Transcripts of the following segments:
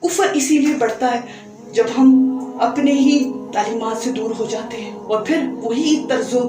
कुफर इसीलिए बढ़ता है जब हम अपने ही तालीमात से दूर हो जाते हैं और फिर वही तर्ज़ो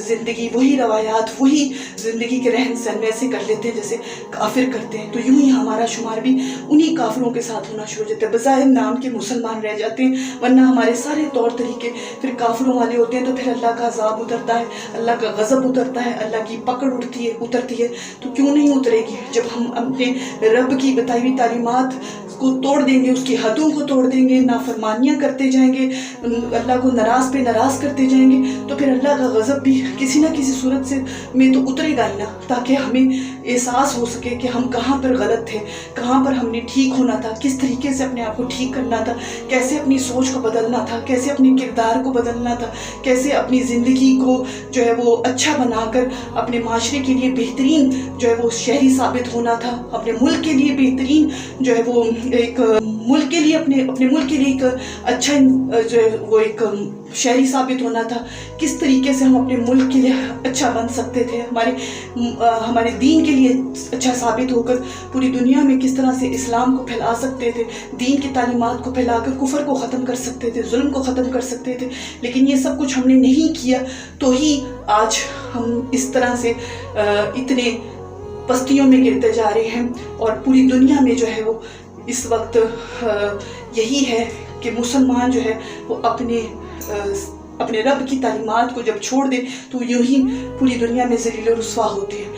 ज़िंदगी, वही रवायात, वही ज़िंदगी के रहन सहन वैसे कर लेते हैं जैसे काफिर करते हैं। तो यूं ही हमारा शुमार भी उन्हीं काफिरों के साथ होना शुरू हो जाता है। बज़ाहिर नाम के मुसलमान रह जाते हैं, वरना हमारे सारे तौर तरीके फिर काफिरों वाले होते हैं। तो फिर अल्लाह का अज़ाब उतरता है, अल्लाह का गज़ब उतरता है, अल्लाह की पकड़ उतरती है। तो क्यों नहीं उतरेगी जब हम अपने रब की बताई हुई तालीमात को तोड़ देंगे, उसकी हदों को तोड़ देंगे, नाफरमानियाँ करते जाएंगे, अल्लाह को नाराज़ पे नाराज़ करते जाएंगे, तो फिर अल्लाह का गज़ब भी किसी ना किसी सूरत से में तो उतरेगा ही ना, ताकि हमें एहसास हो सके कि हम कहाँ पर गलत थे, कहाँ पर हमने ठीक होना था, किस तरीके से अपने आप को ठीक करना था, कैसे अपनी सोच को बदलना था, कैसे अपने किरदार को बदलना था, कैसे अपनी ज़िंदगी को जो है वो अच्छा बनाकर अपने माशरे के लिए बेहतरीन जो है वो शहरी साबित होना था, अपने मुल्क के लिए बेहतरीन जो है वो एक मुल्क के लिए अपने मुल्क के लिए एक अच्छा जो है वो एक शहरी साबित होना था। किस तरीके से हम अपने मुल्क के लिए अच्छा बन सकते थे, हमारे दीन के लिए अच्छा साबित होकर पूरी दुनिया में किस तरह से इस्लाम को फैला सकते थे, दीन की तालीमात को फैलाकर कुफर को ख़त्म कर सकते थे, जुल्म को ख़त्म कर सकते थे। लेकिन ये सब कुछ हमने नहीं किया, तो ही आज हम इस तरह से इतने पस्तियों में गिरते जा रहे हैं। और पूरी दुनिया में जो है वो इस वक्त यही है कि मुसलमान जो है वो अपने रब की तालीमात को जब छोड़ दे तो यूं ही पूरी दुनिया में ज़लील और रुस्वा होते हैं।